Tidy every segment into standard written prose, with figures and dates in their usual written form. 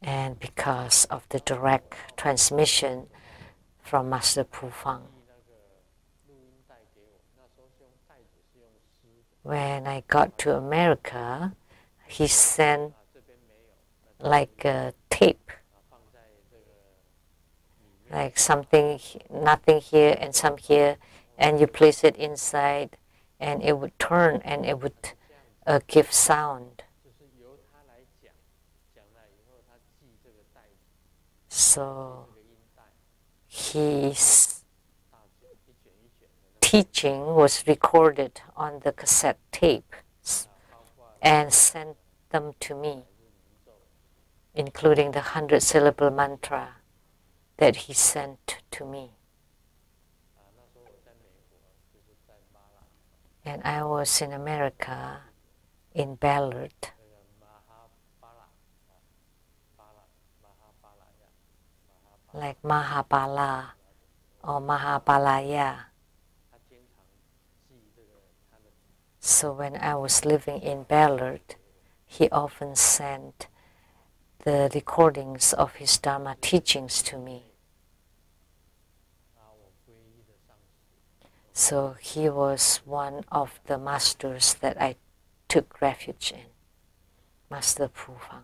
and because of the direct transmission from Master Pu Fang. When I got to America, he sent like a tape, like something, nothing here and some here, and you place it inside and it would turn and it would give sound. So his teaching was recorded on the cassette tape and sent them to me, including the 100-syllable mantra that he sent to me. And I was in America, in Ballard. Like Mahabala or Mahabalaya. So when I was living in Ballard, he often sent the recordings of his Dharma teachings to me. So he was one of the masters that I took refuge in, Master Pu Fang.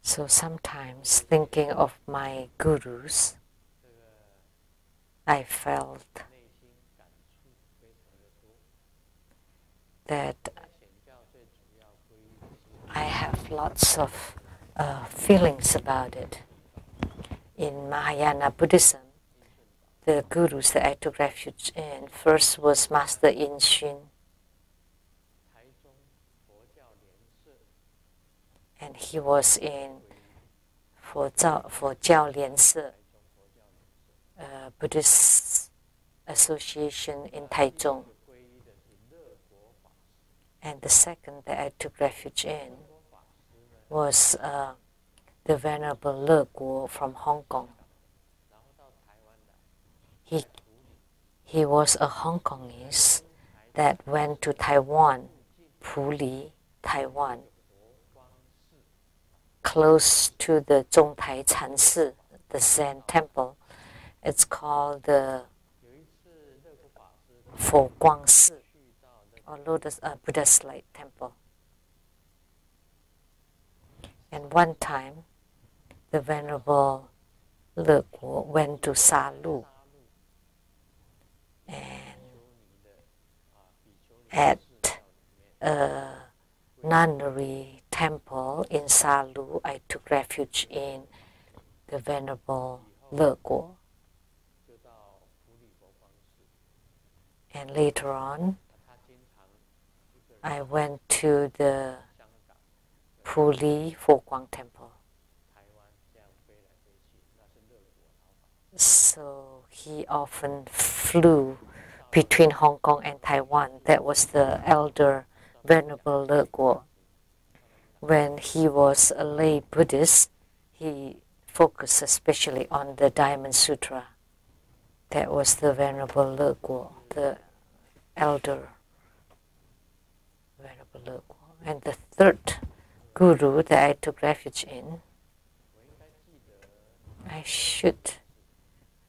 So sometimes thinking of my gurus, I felt that I have lots of feelings about it. In Mahayana Buddhism, the gurus that I took refuge in, first was Master Yin Xun. And he was in Jiao Lian Se, Buddhist Association in Taichung. And the second that I took refuge in was the Venerable Le Guo from Hong Kong. He was a Hong Kongese that went to Taiwan, Puli, Taiwan, close to the Zhongtai Chansi, the Zen temple. It's called the Fo Guang Si, or Lotus Buddha's Light Temple. And one time, the Venerable Le Guo went to Sa Lu, and at a nunnery temple in Sa Lu, I took refuge in the Venerable Le Guo. And later on, I went to the Puli Fo Guang Temple. So he often flew between Hong Kong and Taiwan. That was the elder Venerable Le Guo. When he was a lay Buddhist, he focused especially on the Diamond Sutra. That was the Venerable Le Guo, the elder Venerable Le Guo. And the third guru that I took refuge in, I should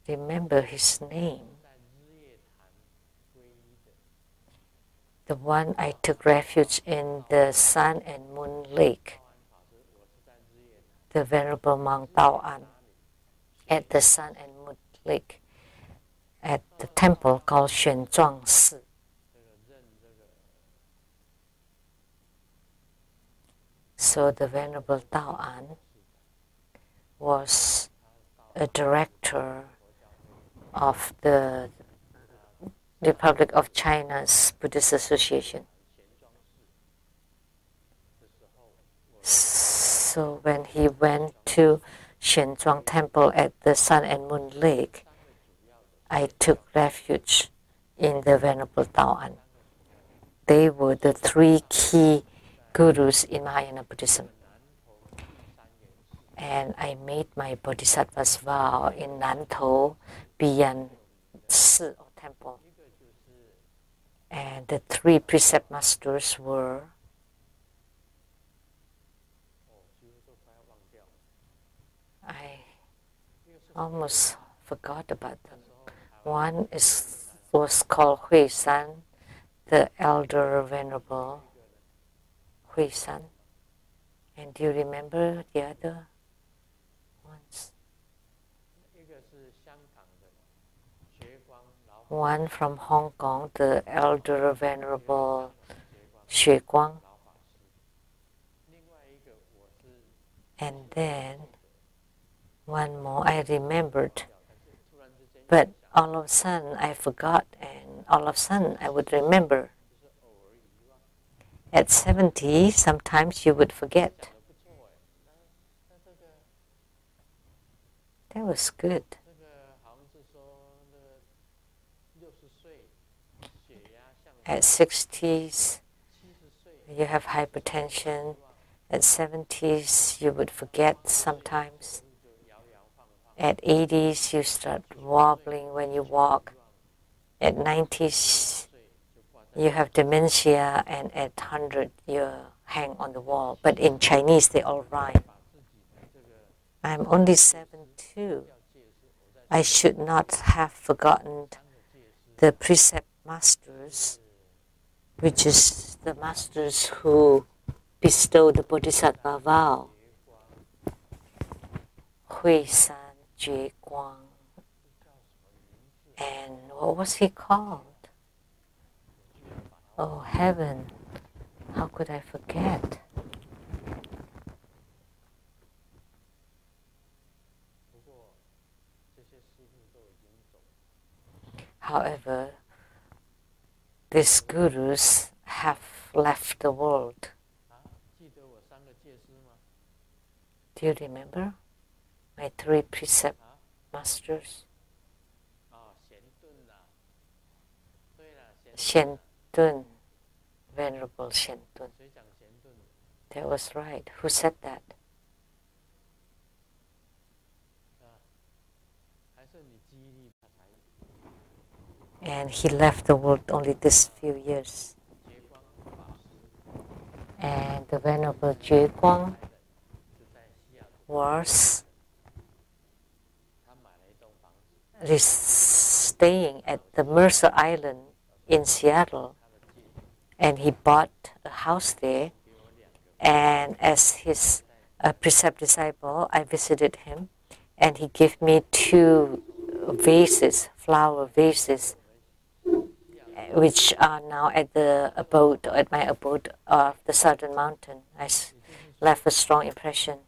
remember his name. The one I took refuge in the Sun and Moon Lake, the Venerable Monk Tao An, at the Sun and Moon Lake, at the temple called Shen Ching Tze. So the Venerable Tao An was a director of the Republic of China's Buddhist Association. So when he went to Shenchuang Temple at the Sun and Moon Lake, I took refuge in the Venerable Tao An. They were the three key gurus in Mahayana Buddhism. And I made my Bodhisattva's vow in Nantou Biyan Si, or temple. And the three precept masters were Almost forgot about them. One was called Hui San, the elder venerable Hui San. And do you remember the other ones? One from Hong Kong, the elder venerable Xue Guang. And then one more I remembered, but all of a sudden I forgot, and all of a sudden I would remember. At 70, sometimes you would forget. That was good. At 60s, you have hypertension. At 70s, you would forget sometimes. At 80s, you start wobbling when you walk. At 90s, you have dementia, and at 100, you hang on the wall. But in Chinese, they all rhyme. I'm only 72. I should not have forgotten the precept masters, which is the masters who bestow the Bodhisattva vow. Hui San Jue Guang. And what was he called? Oh, heaven, how could I forget? However, these gurus have left the world. Do you remember my 3 precept masters? Shen Ching Tze, Venerable Shen Ching Tze. That was right. Who said that? And he left the world only this few years. And the Venerable Jue Guang was staying at the Mercer Island in Seattle, and he bought a house there. And as his precept disciple, I visited him, and he gave me 2 vases, flower vases, which are now at my abode of the Southern Mountain. I left a strong impression.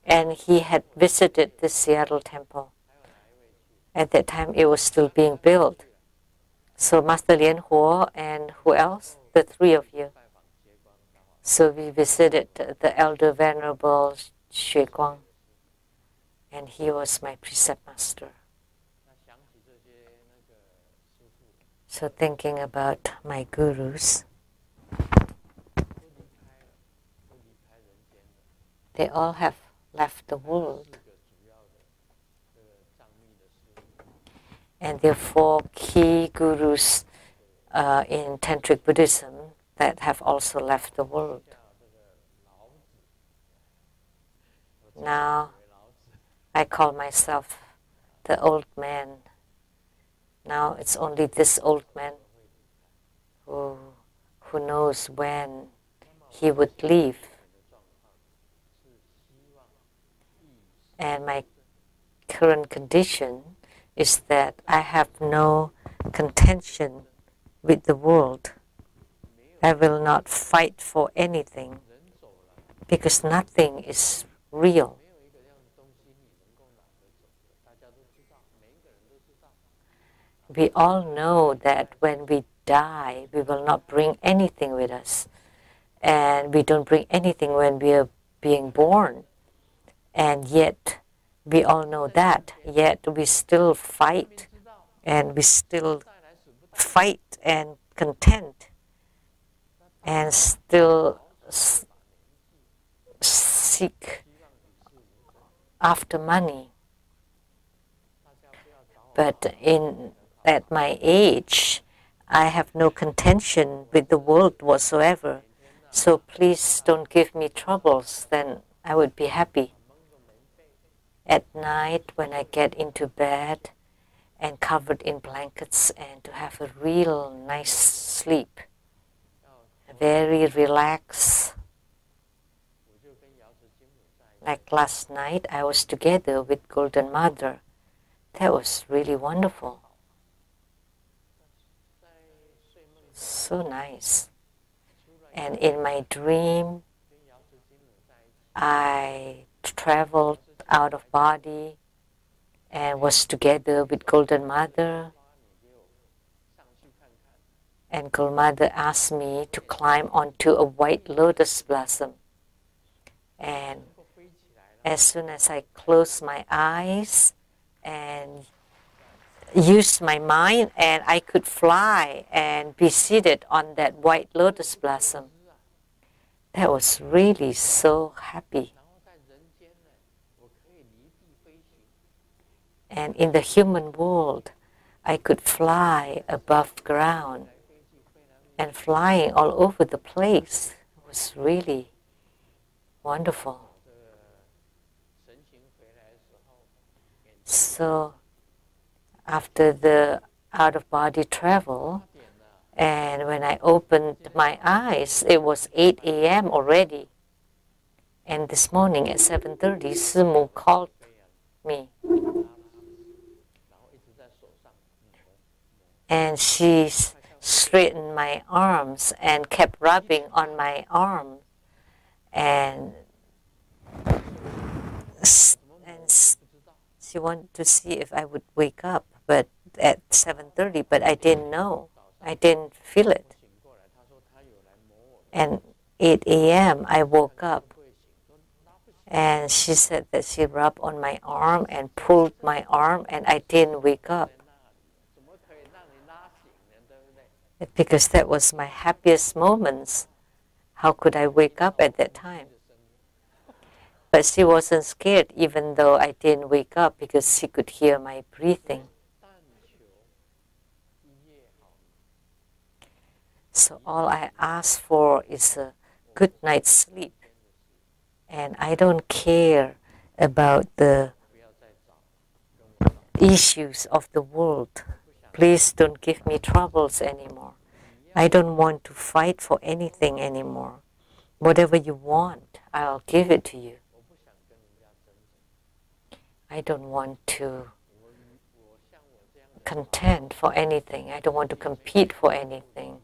And he had visited the Seattle temple. At that time, it was still being built. So Master Lien Huo and who else? The 3 of you. So we visited the Elder Venerable Xue Guang, and he was my precept master. So thinking about my gurus, they all have left the world. And there are 4 key gurus in Tantric Buddhism that have also left the world. Now, I call myself the old man. Now it's only this old man who knows when he would leave. And my current condition is that I have no contention with the world. I will not fight for anything because nothing is real. We all know that when we die, we will not bring anything with us. And we don't bring anything when we are being born. And yet, we all know that. Yet, we still fight. And we still fight and content. And still seek after money. But at my age, I have no contention with the world whatsoever. So please don't give me troubles, then I would be happy. at night when I get into bed and covered in blankets and to have a real nice sleep, very relaxed. Like last night, I was together with Golden Mother. That was really wonderful. So nice. And in my dream, I traveled out of body and was together with Golden Mother. And Golden Mother asked me to climb onto a white lotus blossom. And as soon as I closed my eyes and used my mind, and I could fly and be seated on that white lotus blossom. That was really so happy. And in the human world, I could fly above ground and flying all over the place. It was really wonderful. So after the out-of-body travel, and when I opened my eyes, it was 8 a.m. already. And this morning at 7:30, Simu called me. And she straightened my arms and kept rubbing on my arm. And she wanted to see if I would wake up, but at 7:30, but I didn't know. I didn't feel it. And 8 a.m. I woke up, and she said that she rubbed on my arm and pulled my arm, and I didn't wake up. Because that was my happiest moments. How could I wake up at that time? But she wasn't scared, even though I didn't wake up, because she could hear my breathing. So all I ask for is a good night's sleep. And I don't care about the issues of the world. Please don't give me troubles anymore. I don't want to fight for anything anymore. Whatever you want, I'll give it to you. I don't want to contend for anything. I don't want to compete for anything.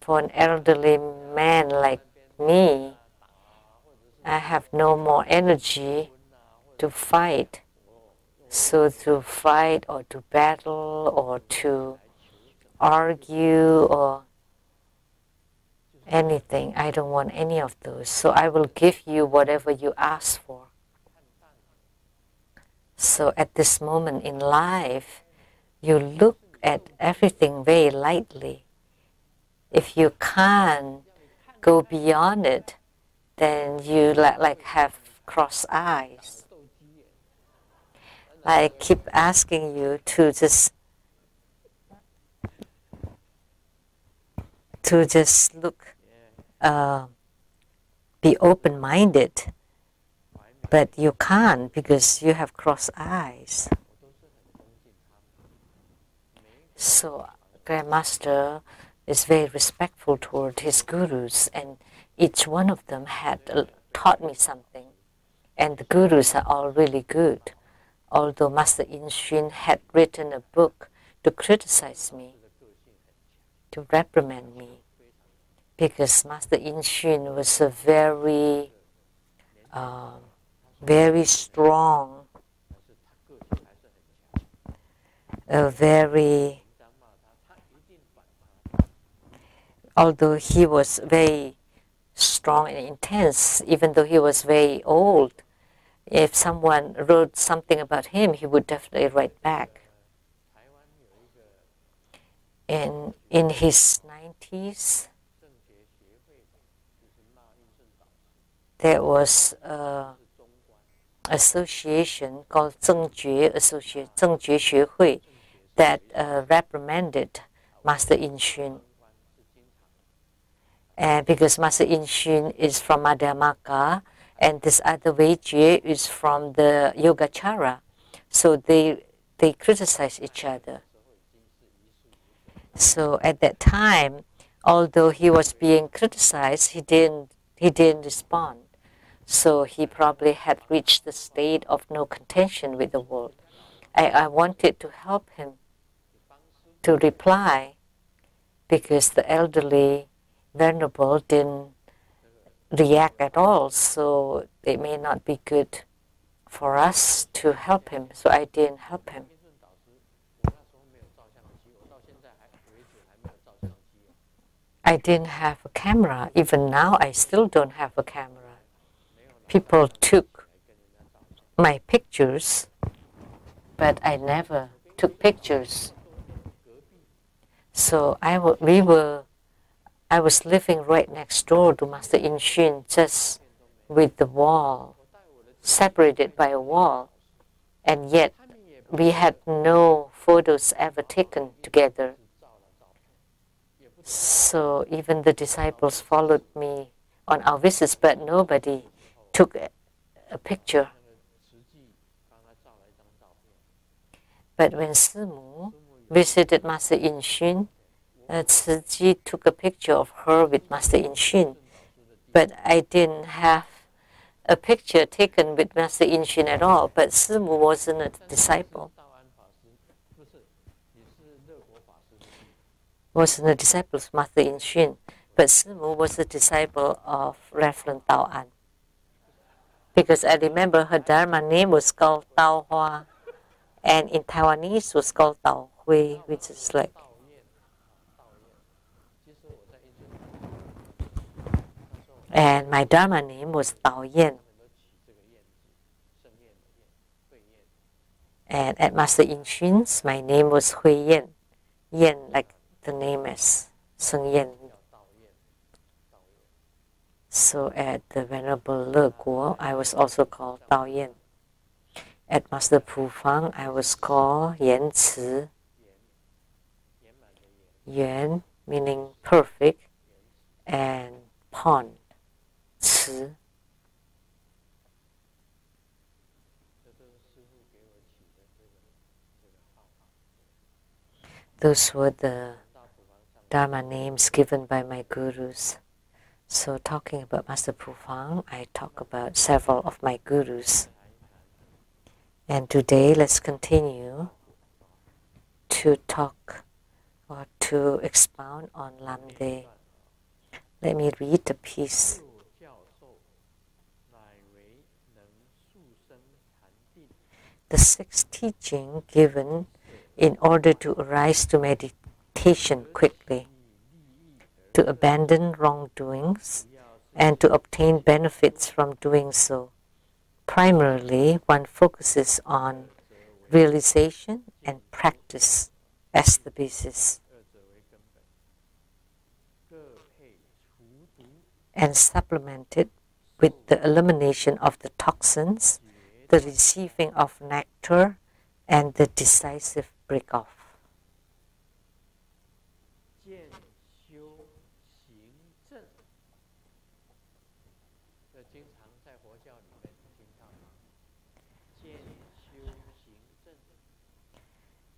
For an elderly man like me, I have no more energy to fight. So to fight or to battle or to argue or anything, I don't want any of those. So I will give you whatever you ask for. So at this moment in life, you look at everything very lightly. If you can't go beyond it, then you like have crossed eyes. I keep asking you to just look, be open-minded, but you can't because you have crossed eyes. So Grandmaster is very respectful toward his gurus, and each one of them had taught me something. And the gurus are all really good. Although Master In Shun had written a book to criticize me, to reprimand me, because Master In Shun was a very, very strong, although he was very strong and intense, even though he was very old, if someone wrote something about him, he would definitely write back. And in his 90s, there was an association called Zhengjue Xue Hui that reprimanded Master In Shun. And because Master In Shun is from Madhyamaka, and this other Weijie is from the Yogacara. So they criticize each other. So at that time, although he was being criticized, he didn't respond. So he probably had reached the state of no contention with the world. I wanted to help him to reply, because the elderly venerable didn't react at all, so it may not be good for us to help him, so I didn't help him. I didn't have a camera. Even now, I still don't have a camera. People took my pictures, but I never took pictures. So I was living right next door to Master In Xun, just with the wall, separated by a wall, and yet we had no photos ever taken together. So even the disciples followed me on our visits, but nobody took a picture. But when Simu visited Master In Xun, Tze Chi took a picture of her with Master In Xun, but I didn't have a picture taken with Master In Xun at all. But Simu wasn't a disciple. Wasn't a disciple of Master In Xun, but Simu was a disciple of Reverend Tao An. Because I remember her Dharma name was called Tao Hoa, and in Taiwanese was called Tao Hui, which is like. And my Dharma name was Tao Yen. And at Master In Xun's, my name was Hui Yen. Yen, like the name is Sheng-Yen. So at the Venerable Le Guo, I was also called Tao Yen. At Master Pu Fang, I was called Yan Ci. Yuan meaning perfect, and pond, Ci. Those were the Dharma names given by my gurus. So talking about Master Pu Fang, I talk about several of my gurus. And today, let's continue to talk or to expound on Lamdre. Let me read the piece. The sixth teaching given in order to arise to meditation quickly, to abandon wrongdoings, and to obtain benefits from doing so. Primarily, one focuses on realization and practice as the basis, and supplemented with the elimination of the toxins, the receiving of nectar, and the decisive break-off.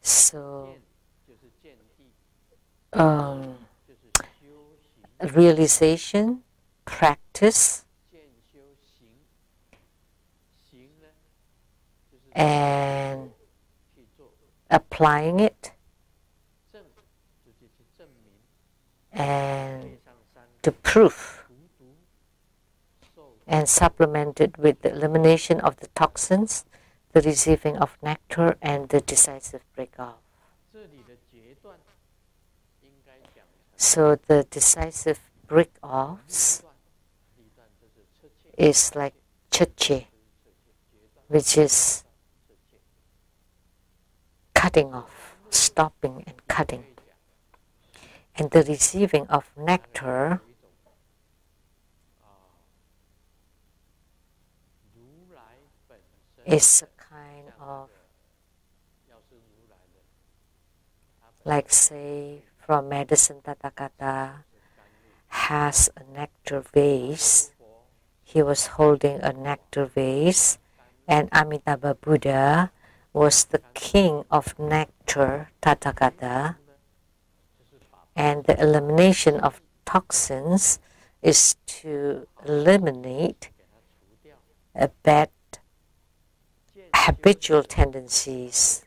So, realization, practice, and applying it, and to prove, and supplemented with the elimination of the toxins, the receiving of nectar, and the decisive break-off. So the decisive break-offs is like cheche, which is cutting off, stopping and cutting. And the receiving of nectar is a kind of, like say, from medicine Tathagata has a nectar vase, he was holding a nectar vase, and Amitabha Buddha was the king of nectar, Tathagata, and the elimination of toxins is to eliminate bad habitual tendencies.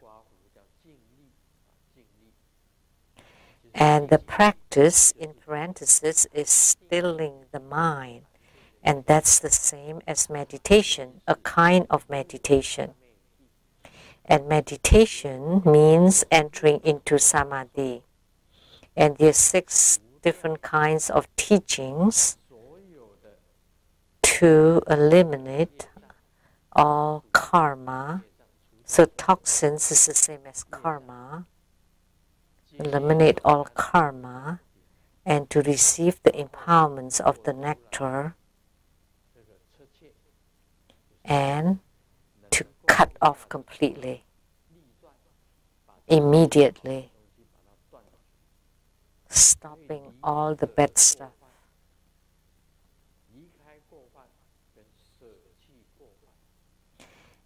And the practice, in parenthesis, is stilling the mind. And that's the same as meditation, a kind of meditation. And meditation means entering into samadhi. And there are 6 different kinds of teachings to eliminate all karma. So toxins is the same as karma. Eliminate all karma and to receive the empowerments of the nectar and to cut off completely, immediately, stopping all the bad stuff.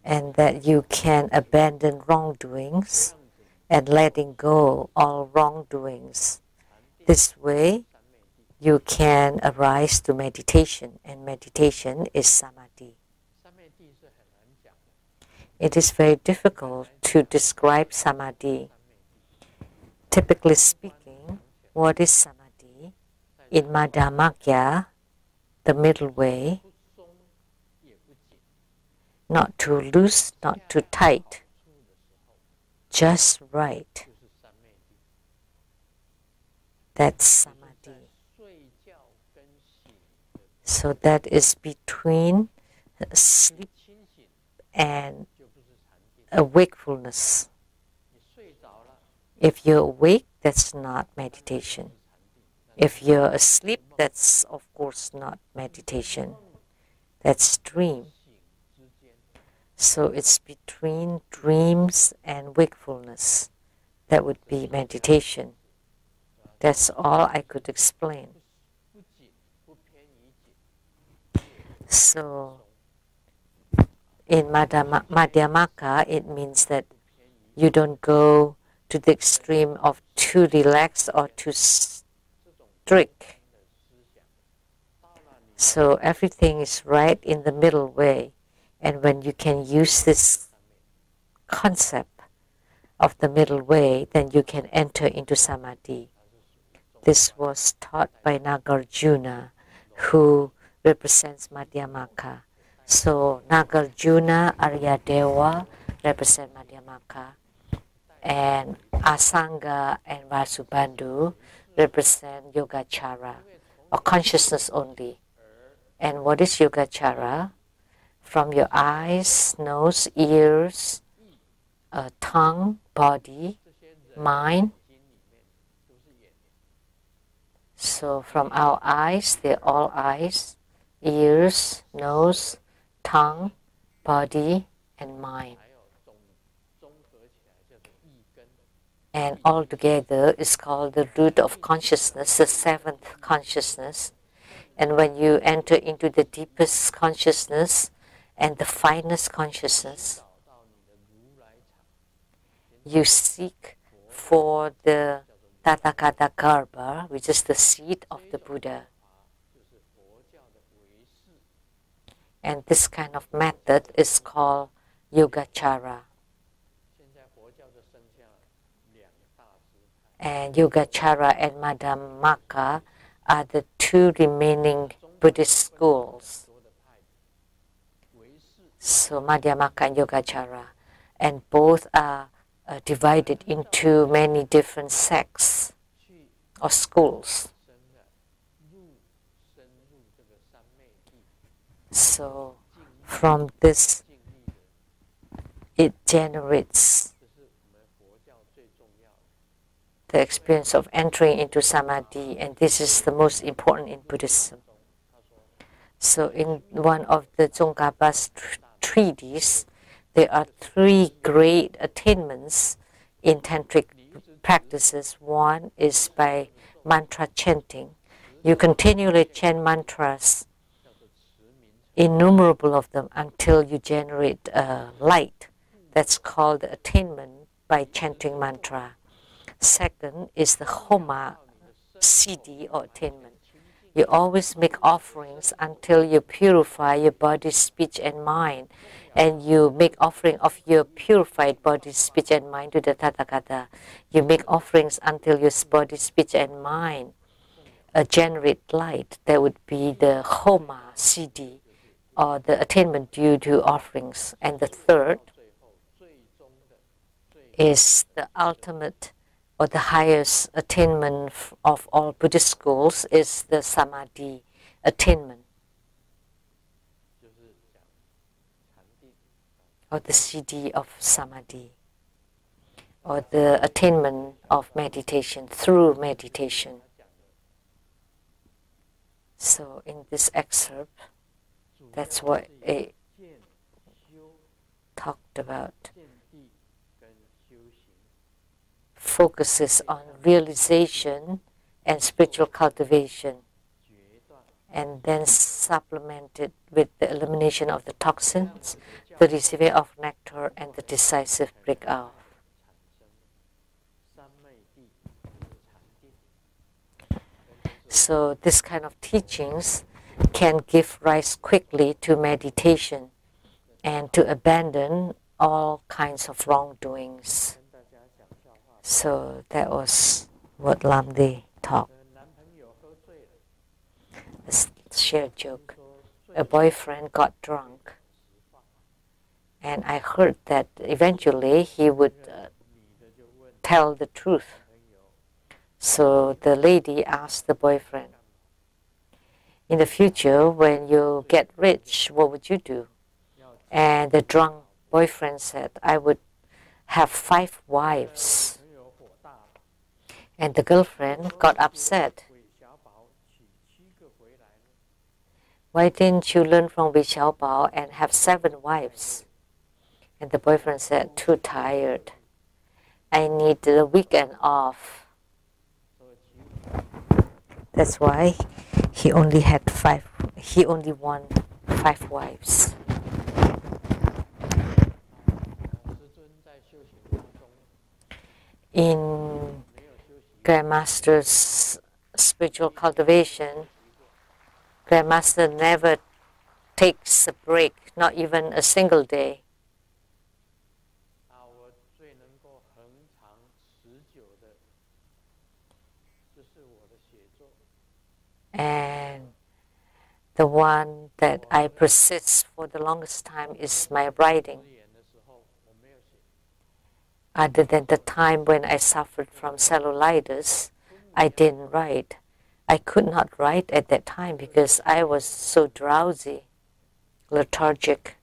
And that you can abandon wrongdoings and letting go all wrongdoings. This way, you can arise to meditation, and meditation is samadhi. It is very difficult to describe samadhi. Typically speaking, what is samadhi? In Madhyamaka, the middle way, not too loose, not too tight, just right. That's samadhi. So that is between sleep and a wakefulness. If you're awake, that's not meditation. If you're asleep, that's of course not meditation. That's dream. So it's between dreams and wakefulness. That would be meditation. That's all I could explain. So in Madhyamaka, it means that you don't go to the extreme of too relaxed or too strict. So everything is right in the middle way. And when you can use this concept of the middle way, then you can enter into samadhi. This was taught by Nagarjuna, who represents Madhyamaka. So Nagarjuna, Aryadeva represent Madhyamaka, and Asanga and Vasubandhu represent Yogacara, or consciousness only. And what is Yogacara? From your eyes, nose, ears, tongue, body, mind. So from our eyes, they're all eyes, ears, nose, tongue, body, and mind. And all together is called the root of consciousness, the 7th consciousness. And when you enter into the deepest consciousness and the finest consciousness, you seek for the Tathagata Garbha, which is the seat of the Buddha. And this kind of method is called Yogacara. And Yogacara and Madhyamaka are the 2 remaining Buddhist schools. So Madhyamaka and Yogacara. And both are divided into many different sects or schools. So from this, it generates the experience of entering into samadhi, and this is the most important in Buddhism. So in one of the Tsongkhapa's treatises, there are 3 great attainments in tantric practices. One is by mantra chanting. You continually chant mantras innumerable of them until you generate light. That's called the attainment by chanting mantra. Second is the Homa Siddhi or attainment. You always make offerings until you purify your body, speech, and mind. And you make offering of your purified body, speech, and mind to the Tathagata. You make offerings until your body, speech, and mind generate light. That would be the Homa Siddhi, or the attainment due to offerings. And the third is the ultimate or the highest attainment of all Buddhist schools is the Samadhi attainment, or the Siddhi of Samadhi, or the attainment of meditation through meditation. So in this excerpt, that's what it talked about. Focuses on realization and spiritual cultivation, and then supplemented with the elimination of the toxins, the receiving of nectar, and the decisive breakout. So this kind of teachings can give rise quickly to meditation and to abandon all kinds of wrongdoings. So that was what Lamdre taught. Let's share a joke. A boyfriend got drunk, and I heard that eventually he would tell the truth. So the lady asked the boyfriend, "In the future, when you get rich, what would you do?" And the drunk boyfriend said, "I would have 5 wives." And the girlfriend got upset. "Why didn't you learn from Wei Xiaobao and have 7 wives?" And the boyfriend said, "Too tired. I need the weekend off." That's why he only had 5. He only won 5 wives. In Grandmaster's spiritual cultivation, Grandmaster never takes a break, not even a single day. And the one that I persist for the longest time is my writing. Other than the time when I suffered from cellulitis, I didn't write. I could not write at that time because I was so drowsy, lethargic.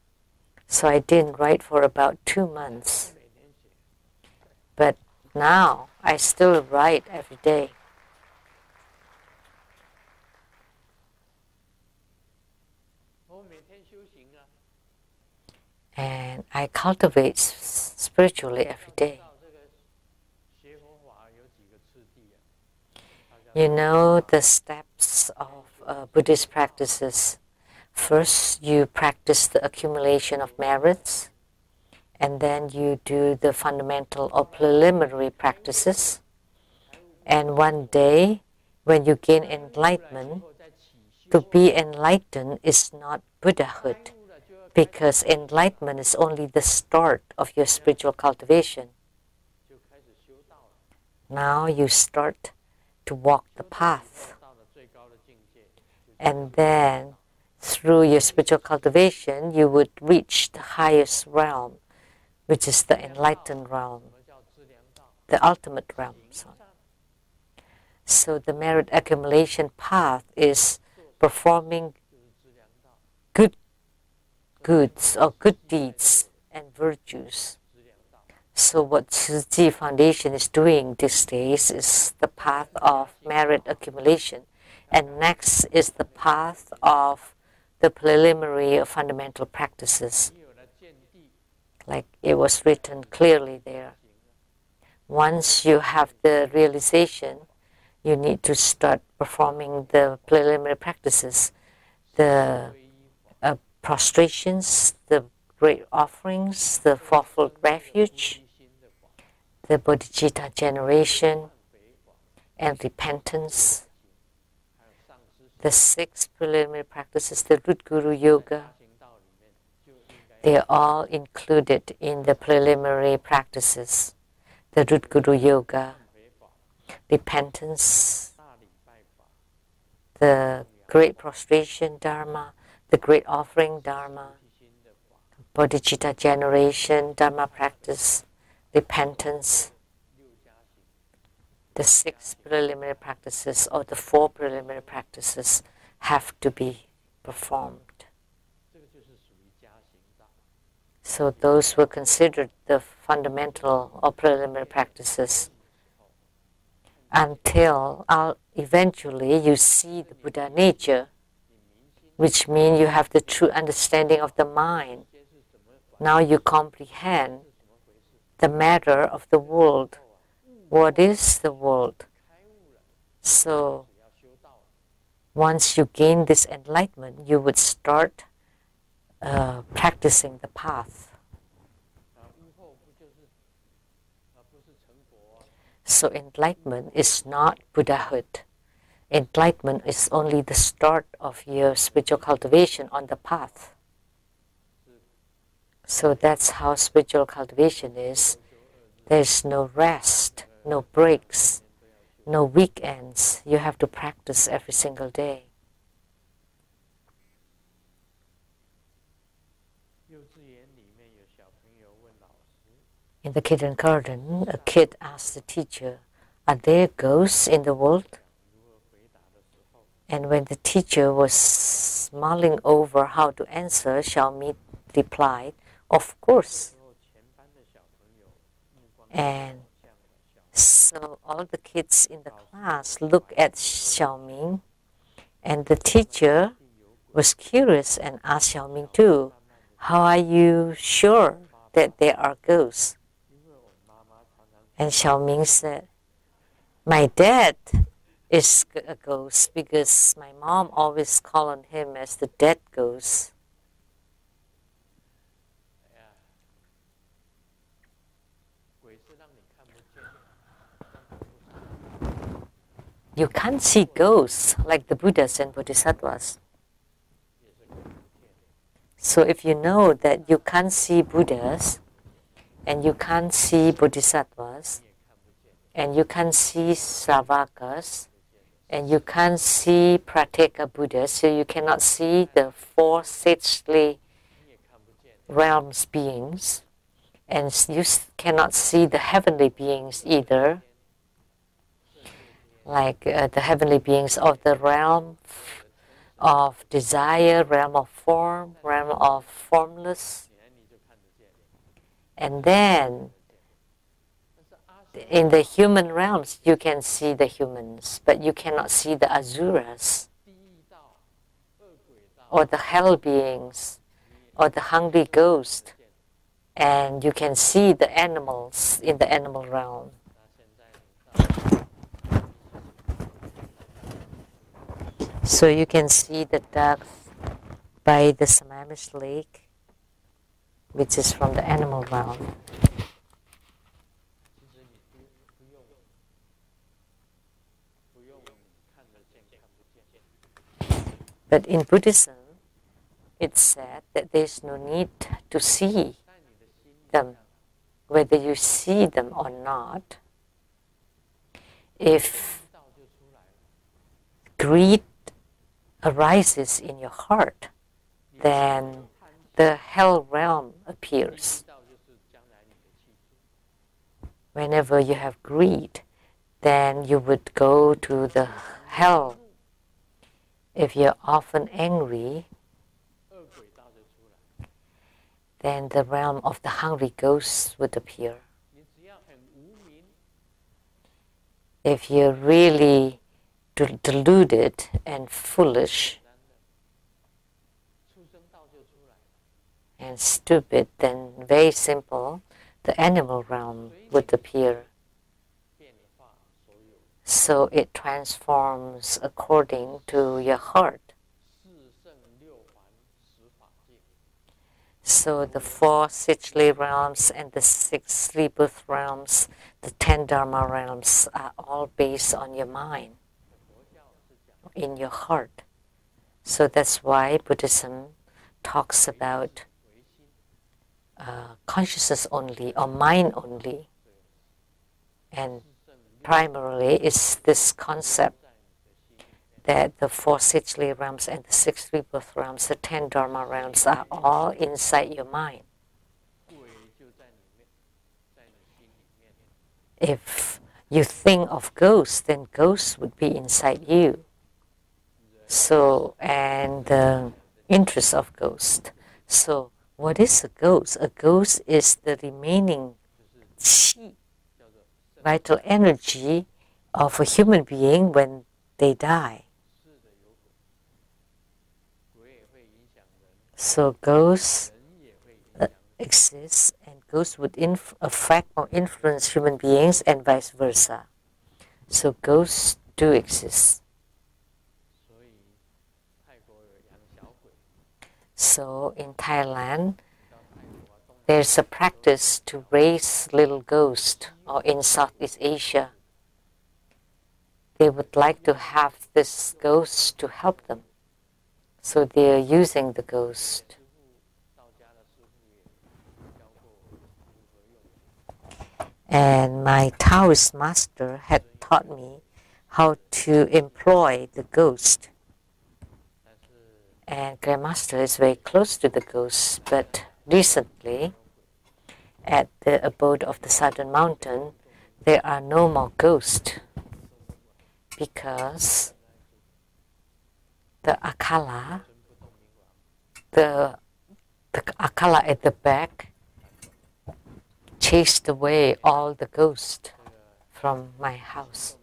So I didn't write for about 2 months. But now I still write every day. And I cultivate spiritually every day. You know the steps of Buddhist practices. First, you practice the accumulation of merits, and then you do the fundamental or preliminary practices. And one day, when you gain enlightenment, to be enlightened is not Buddhahood, because enlightenment is only the start of your spiritual cultivation. Now you start to walk the path. And then, through your spiritual cultivation, you would reach the highest realm, which is the enlightened realm, the ultimate realm. So the merit accumulation path is performing goods or good deeds and virtues. So what Tzu Foundation is doing these days is the path of merit accumulation. And next is the path of the preliminary or fundamental practices. Like it was written clearly there. Once you have the realization, you need to start performing the preliminary practices. The prostrations, the great offerings, the fourfold refuge, the bodhicitta generation, and repentance, the 6 preliminary practices, the root guru yoga, they are all included in the preliminary practices. The root guru yoga, repentance, the great prostration dharma, the great offering dharma, bodhicitta generation, dharma practice, repentance, the 6 preliminary practices or the 4 preliminary practices have to be performed. So those were considered the fundamental or preliminary practices until eventually you see the Buddha nature, which means you have the true understanding of the mind. Now you comprehend the matter of the world. What is the world? So once you gain this enlightenment, you would start practicing the path. So enlightenment is not Buddhahood. Enlightenment is only the start of your spiritual cultivation on the path. So that's how spiritual cultivation is. There's no rest, no breaks, no weekends. You have to practice every single day. In the kindergarten, a kid asked the teacher, "Are there ghosts in the world?" And when the teacher was mulling over how to answer, Xiaomi replied, "Of course." And so all the kids in the class looked at Xiaoming, and the teacher was curious and asked Xiaoming too, "How are you sure that there are ghosts?" And Xiaoming said, "My dad is a ghost because my mom always called on him as the dead ghost." You can't see ghosts like the Buddhas and Bodhisattvas. So if you know that you can't see Buddhas, and you can't see Bodhisattvas, and you can't see Sravakas, and you can't see Prateka Buddhas, so you cannot see the 4 sagely realms beings, and you cannot see the heavenly beings either, like the heavenly beings of the realm of desire, realm of form, realm of formless. And then in the human realms, you can see the humans, but you cannot see the asuras, or the hell beings, or the hungry ghost. And you can see the animals in the animal realm. So you can see the ducks by the Sammamish Lake, which is from the animal realm. But in Buddhism, it's said that there's no need to see them, whether you see them or not. If greed arises in your heart, then the hell realm appears. Whenever you have greed, then you would go to the hell. If you're often angry, then the realm of the hungry ghosts would appear. If you're really deluded and foolish and stupid, then very simple, the animal realm would appear. So it transforms according to your heart. So the 4 Sichli realms and the 6 rebirth realms, the 10 Dharma realms are all based on your mind, in your heart. So that's why Buddhism talks about consciousness only or mind only. And primarily it's this concept that the 4 Sichli realms and the 6 rebirth realms, the 10 Dharma realms are all inside your mind. If you think of ghosts, then ghosts would be inside you. So, and the interest of ghost. So, what is a ghost? A ghost is the remaining qi, vital energy of a human being when they die. So ghosts exist, and ghosts would affect or influence human beings and vice versa. So ghosts do exist. So in Thailand, there's a practice to raise little ghosts, or in Southeast Asia, they would like to have this ghost to help them. So they're using the ghost. And my Taoist master had taught me how to employ the ghost. And Grandmaster is very close to the ghost, but recently, at the abode of the Southern Mountain, there are no more ghosts because the akala, the akala at the back, chased away all the ghosts from my house.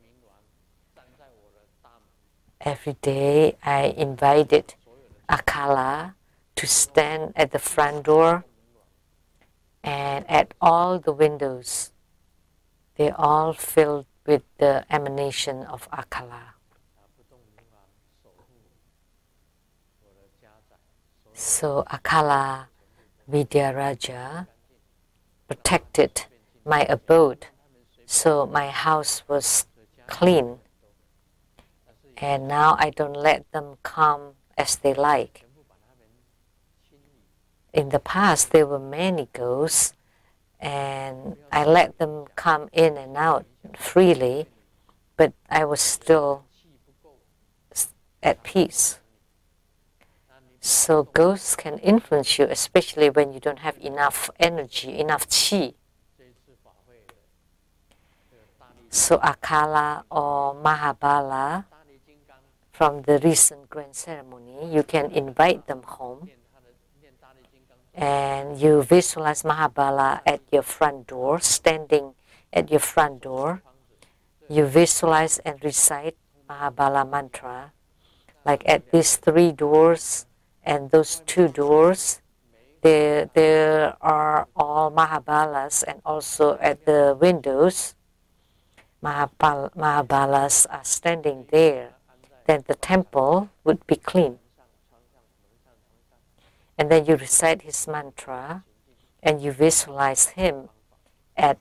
Every day I invited akala to stand at the front door and at all the windows. They all filled with the emanation of akala. So Akala Vidyaraja protected my abode, so my house was clean. And now I don't let them come as they like. In the past, there were many ghosts, and I let them come in and out freely, but I was still at peace. So ghosts can influence you, especially when you don't have enough energy, enough qi. So Akala or Mahabala, from the recent grand ceremony, you can invite them home. And you visualize Mahabala at your front door, standing at your front door. You visualize and recite Mahabala mantra, like at these 3 doors and those 2 doors. There are all Mahabalas, and also at the windows, Mahabalas are standing there. Then the temple would be clean. And then you recite his mantra, and you visualize him at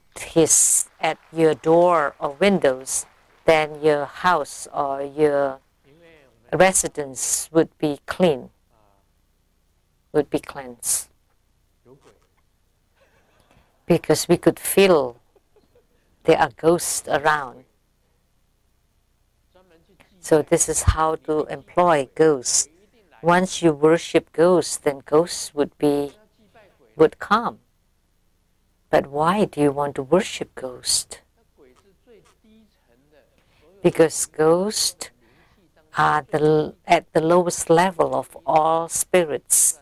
your door or windows. Then your house or your residence would be clean, would be cleansed. Because we could feel there are ghosts around. So this is how to employ ghosts. Once you worship ghosts, then ghosts would come. But why do you want to worship ghosts? Because ghosts are at the lowest level of all spirits.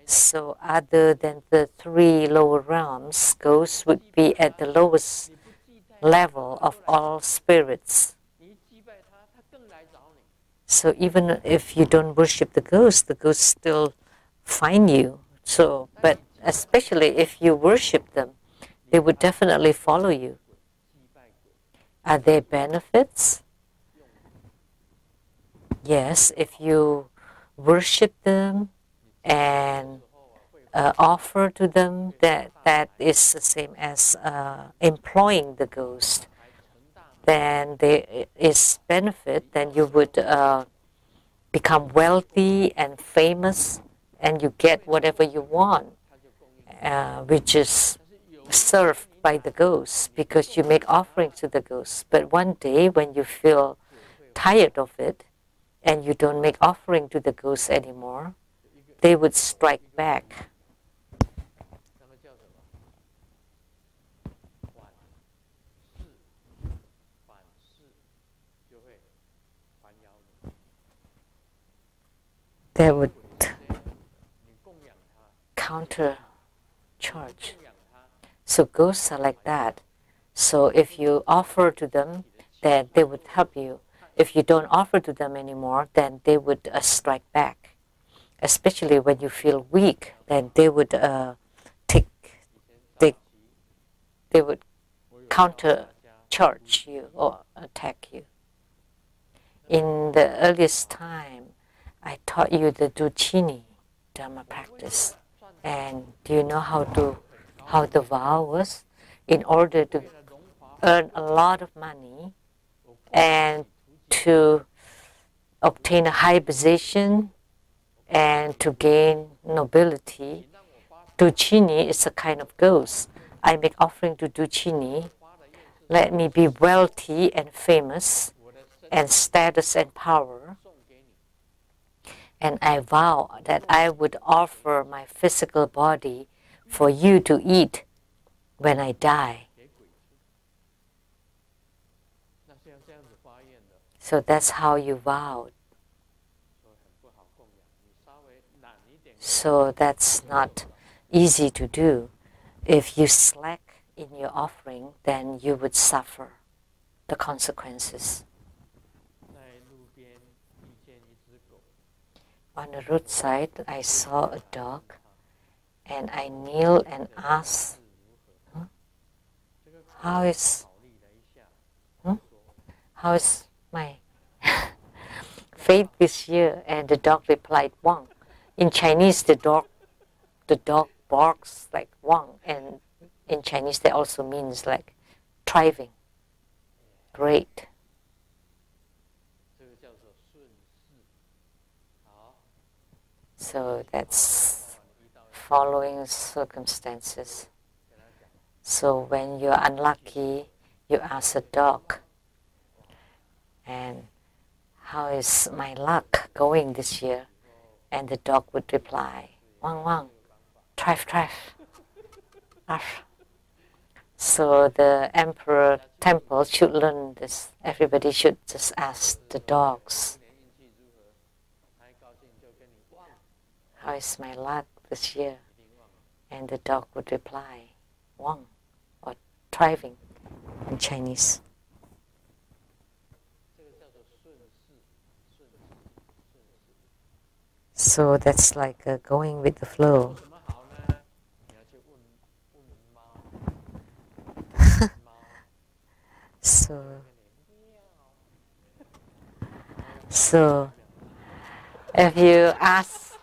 So other than the 3 lower realms, ghosts would be at the lowest level of all spirits. So even if you don't worship the ghosts still find you. So, but especially if you worship them, they would definitely follow you. Are there benefits? Yes, if you worship them, and offer to them, that is the same as employing the ghost, then there is benefit, then you would become wealthy and famous, and you get whatever you want, which is served by the ghost, because you make offerings to the ghost. But one day when you feel tired of it and you don't make offering to the ghost anymore, they would strike back. They would counter charge. So ghosts are like that. So if you offer to them, then they would help you. If you don't offer to them anymore, then they would strike back. Especially when you feel weak, then they would they would counter charge you or attack you. In the earliest time, I taught you the Duchini Dharma practice. And do you know how the vow was? In order to earn a lot of money and to obtain a high position and to gain nobility, Duchini is a kind of ghost. I make offering to Duchini. Let me be wealthy and famous and status and power. And I vow that I would offer my physical body for you to eat when I die. So that's how you vowed. So that's not easy to do. If you slack in your offering, then you would suffer the consequences. On the roadside, I saw a dog, and I kneel and asked, how is my faith this year? And the dog replied, Wang. In Chinese, the dog barks like Wang, and in Chinese that also means like thriving, great. So that's following circumstances. So when you're unlucky, you ask a dog, and how is my luck going this year? And the dog would reply, Wang Wang, thrive, thrive. So the emperor temple should learn this. Everybody should just ask the dogs, how is my luck this year? And the dog would reply, Wang, or thriving in Chinese. So that's like going with the flow. So if you ask,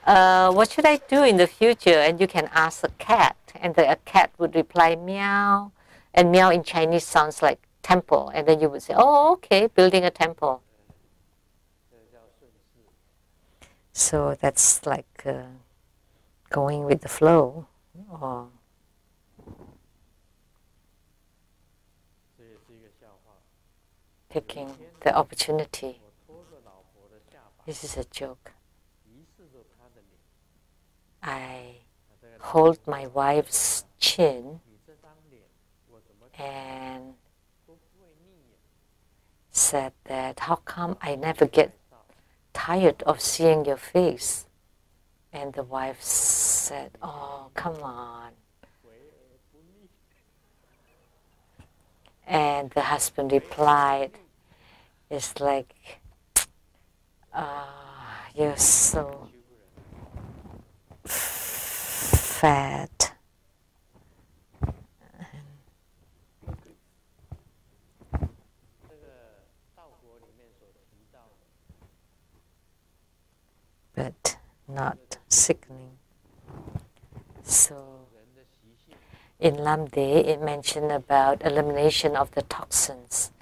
what should I do in the future? And you can ask a cat, and a cat would reply, meow. And meow in Chinese sounds like temple. And then you would say, oh, okay, building a temple. So that's like going with the flow, or taking the opportunity. This is a joke. I hold my wife's chin and said that, how come I never get tired of seeing your face? And the wife said, oh, come on. And the husband replied, it's like, you're so fat. But not sickening. So in Lamdre, it mentioned about elimination of the toxins.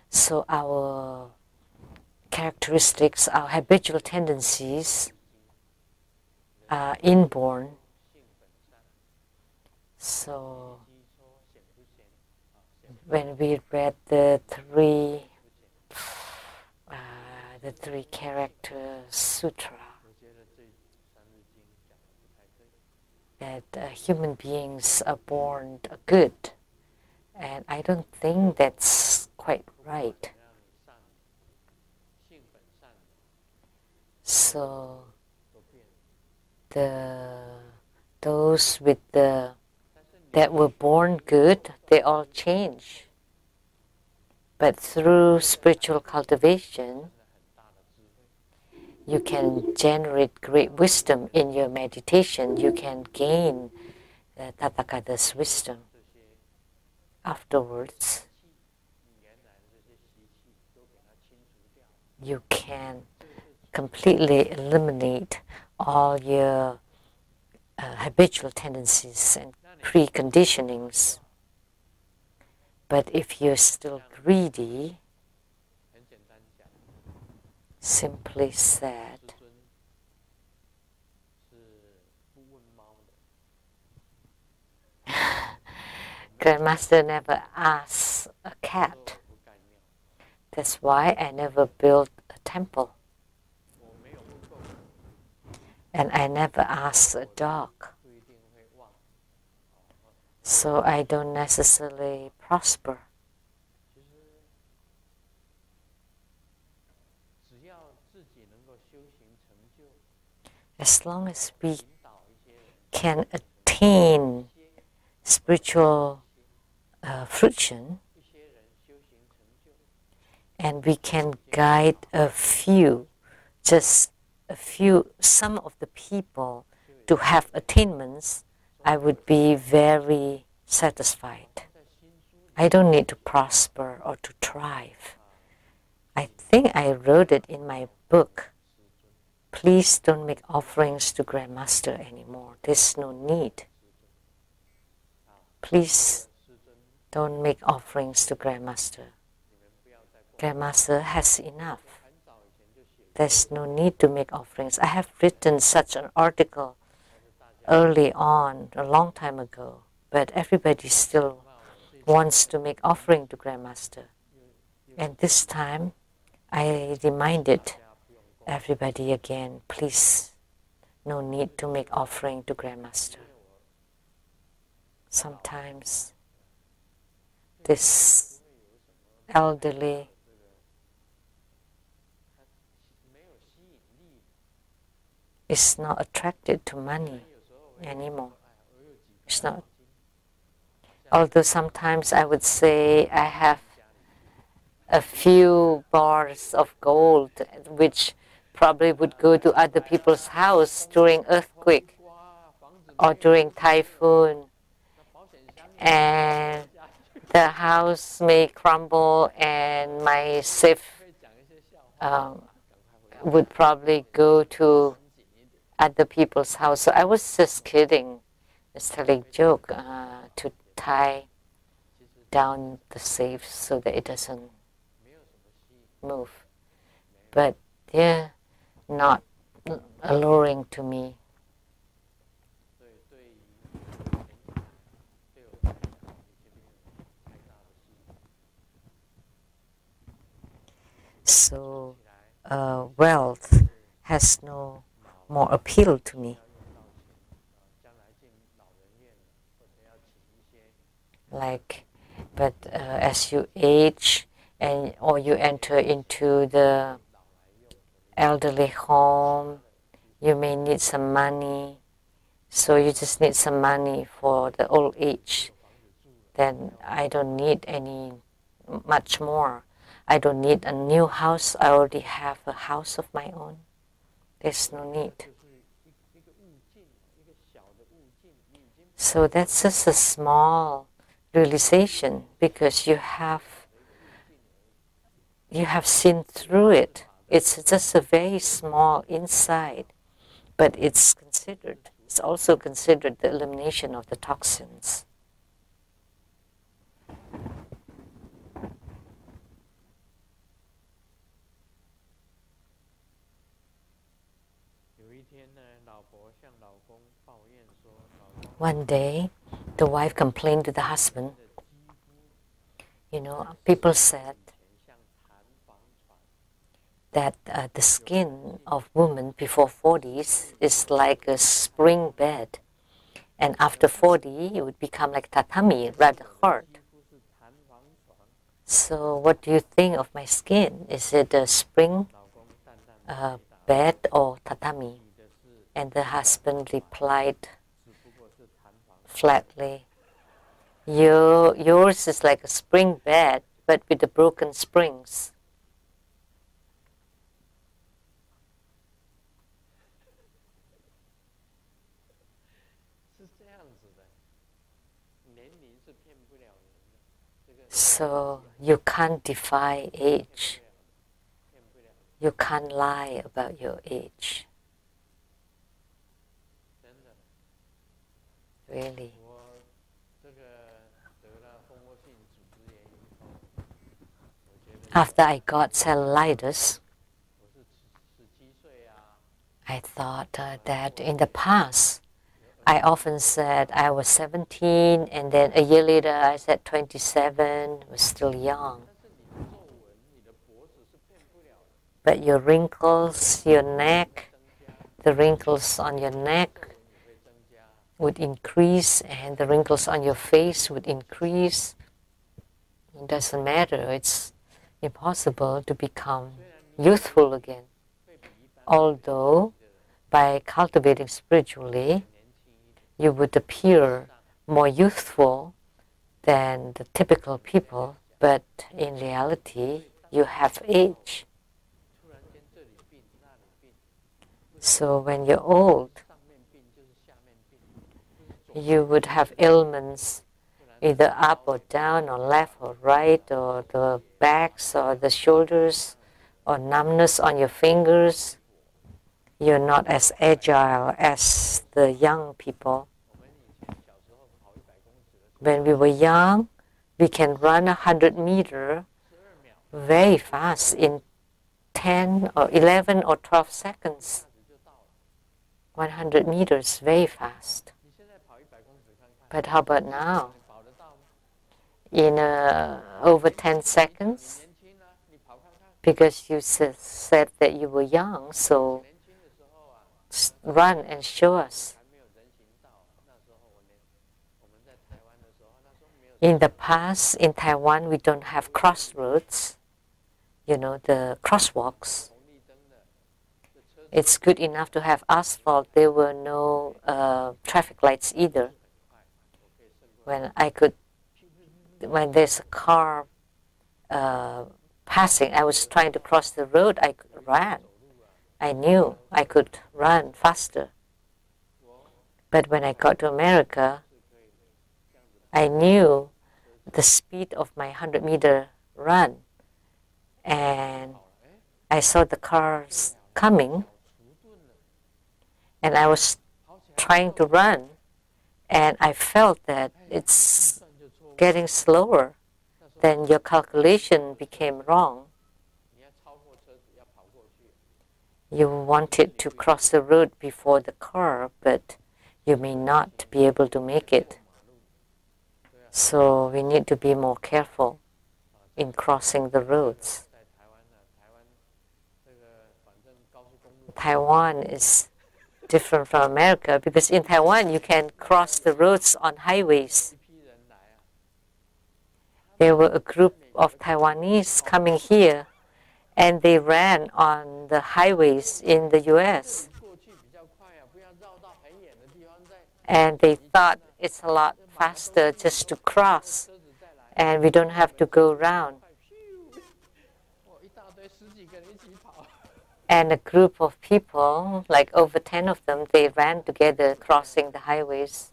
So our characteristics, our habitual tendencies are inborn. So when we read the three character sutra, that human beings are born good, and I don't think that's quite right. So those with that were born good, they all change. But through spiritual cultivation, you can generate great wisdom in your meditation. You can gain the Tathagata's wisdom. Afterwards, you can completely eliminate all your habitual tendencies and preconditionings. But if you're still greedy, simply said, Grandmaster never asks a cat. That's why I never built a temple. And I never asked a dog. So I don't necessarily prosper. As long as we can attain spiritual fruition, and we can guide some of the people to have attainments, I would be very satisfied. I don't need to prosper or to thrive. I think I wrote it in my book. Please don't make offerings to Grandmaster anymore. There's no need. Please don't make offerings to Grandmaster. Grandmaster has enough. There's no need to make offerings. I have written such an article early on, a long time ago, but everybody still wants to make offering to Grandmaster. And this time, I reminded everybody again, please, no need to make offering to Grandmaster. Sometimes this elderly is not attracted to money anymore. It's not. Although sometimes I would say I have a few bars of gold which probably would go to other people's house during earthquake or during typhoon, and the house may crumble and my safe would probably go to other people's house. So I was just kidding, just telling a joke to tie down the safe so that it doesn't move. But they're not alluring to me. So wealth has no more appeal to me. But as you age or you enter into the elderly home, you may need some money. So you just need some money for the old age. Then I don't need much more. I don't need a new house. I already have a house of my own. There's no need. So that's just a small realization, because you have seen through it. It's just a very small insight. but it's also considered the elimination of the toxins. One day, the wife complained to the husband. People said that the skin of women before 40s is like a spring bed, and after 40 it would become like tatami, rather hard. So what do you think of my skin? Is it a spring bed or tatami? And the husband replied flatly, yours is like a spring bed, but with the broken springs. So you can't defy age. You can't lie about your age. Really. After I got cellulitis, I thought that in the past, I often said I was 17, and then a year later I said 27, was still young. But your wrinkles, your neck, the wrinkles on your neck would increase, and the wrinkles on your face would increase. It doesn't matter. It's impossible to become youthful again. Although, by cultivating spiritually, you would appear more youthful than the typical people, but in reality, you have age. So when you're old, you would have ailments either up or down, or left or right, or the backs or the shoulders, or numbness on your fingers. You're not as agile as the young people. When we were young, we can run 100 meters very fast in 10 or 11 or 12 seconds. 100 meters, very fast. But how about now? In over 10 seconds? Because you said that you were young, so run and show us. In the past, in Taiwan, we don't have crossroads, the crosswalks. It's good enough to have asphalt. There were no traffic lights either. When there's a car passing, I was trying to cross the road, I ran. I knew I could run faster. But when I got to America, I knew the speed of my 100-meter run. And I saw the cars coming, and I was trying to run, and I felt that it's getting slower. Then your calculation became wrong. You wanted to cross the road before the car, but you may not be able to make it. So we need to be more careful in crossing the roads. Taiwan is different from America because in Taiwan you can cross the roads on highways. There were a group of Taiwanese coming here, and they ran on the highways in the US. And they thought it's a lot faster just to cross, and we don't have to go around. And a group of people, like over 10 of them, they ran together crossing the highways.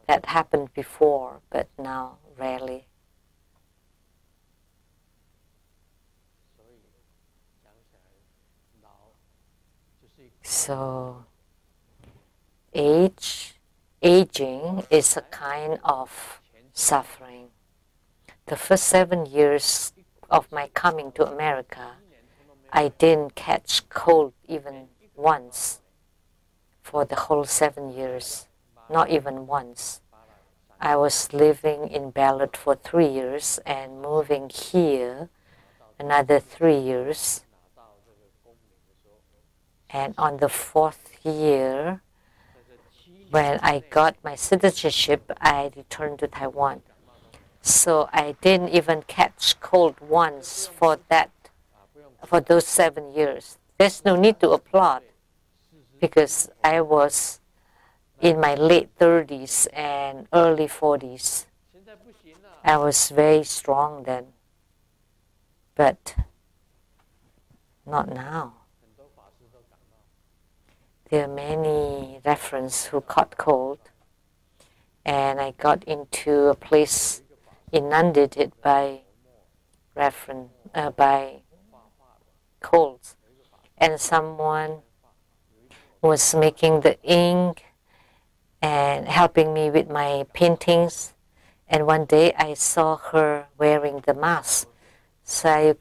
That happened before, but now rarely. So aging is a kind of suffering. The first 7 years of my coming to America, I didn't catch cold even once for the whole 7 years, not even once. I was living in Ballard for 3 years and moving here another 3 years. And on the 4th year, when I got my citizenship, I returned to Taiwan. So I didn't even catch cold once for those 7 years. There's no need to applaud because I was in my late 30s and early 40s. I was very strong then, but not now. There are many references who caught cold, and I got into a place inundated by colds, and someone was making the ink and helping me with my paintings. And one day I saw her wearing the mask. So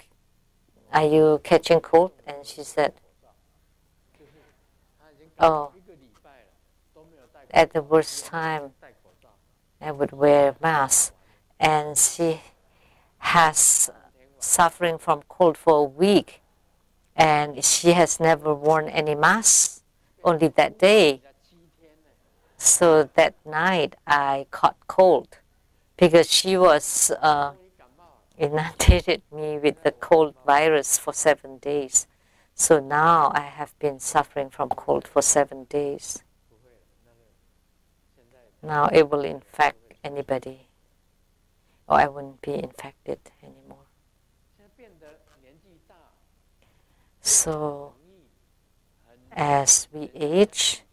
are you catching cold? And she said, oh, at the worst time I would wear a mask. And she has suffering from cold for a week, and she has never worn any mask, only that day. So that night I caught cold because she was inundated me with the cold virus for 7 days. So now I have been suffering from cold for 7 days. Now it will infect anybody, or I wouldn't be infected anymore. So as we age,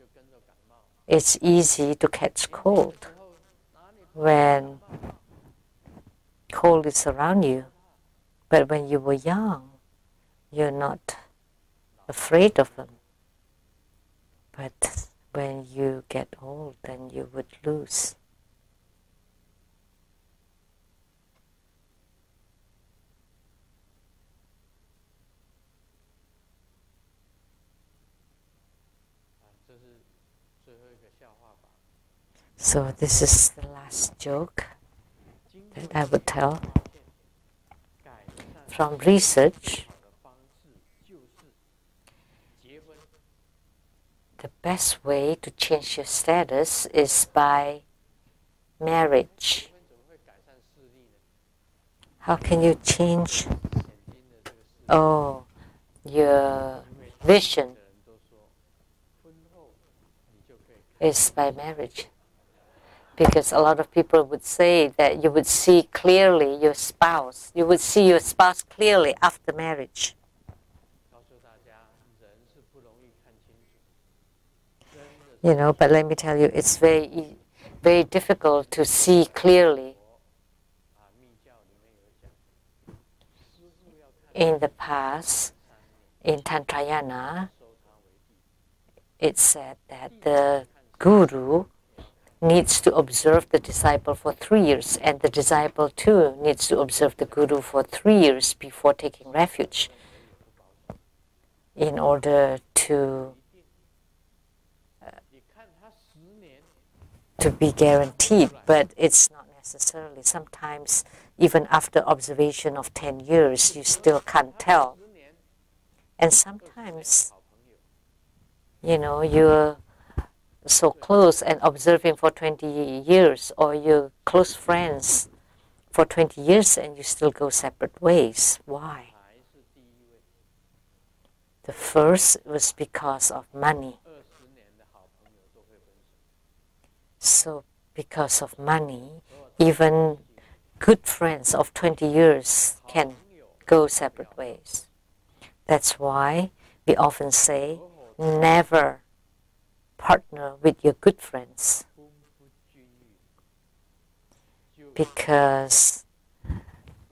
it's easy to catch cold when cold is around you. But when you were young, you're not afraid of them. But when you get old, then you would lose. So this is the last joke that I would tell. From research, the best way to change your status is by marriage. How can you change? Oh, your vision is by marriage. Because a lot of people would say that you would see clearly your spouse. You would see your spouse clearly after marriage. You know, but let me tell you, it's very difficult to see clearly. In the past, in Tantrayana, it said that the guru needs to observe the disciple for 3 years, and the disciple too needs to observe the guru for 3 years before taking refuge in order to be guaranteed. But it's not necessarily. Sometimes even after observation of 10 years, you still can't tell. And sometimes, you know, you're so close and observing for 20 years, or you're close friends for 20 years and you still go separate ways. Why? The first was because of money. So because of money, even good friends of 20 years can go separate ways. That's why we often say, never partner with your good friends. Because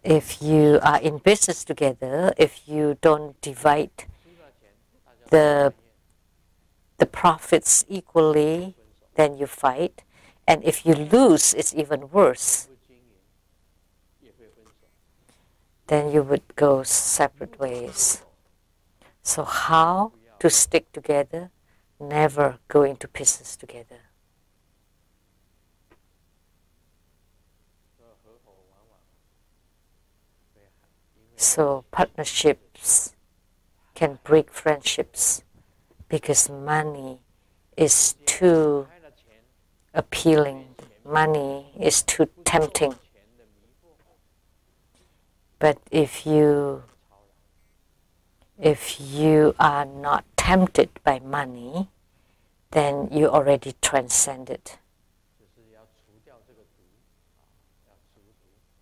if you are in business together, if you don't divide the the profits equally, then you fight. And if you lose, it's even worse. Then you would go separate ways. So how to stick together? Never go into pieces together. So partnerships can break friendships because money is too appealing. Money is too tempting. But if you are not tempted by money, then you already transcend it.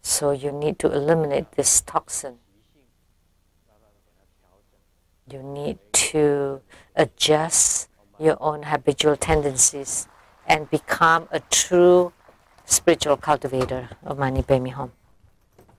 So you need to eliminate this toxin. You need to adjust your own habitual tendencies and become a true spiritual cultivator of Mani Padme Hum.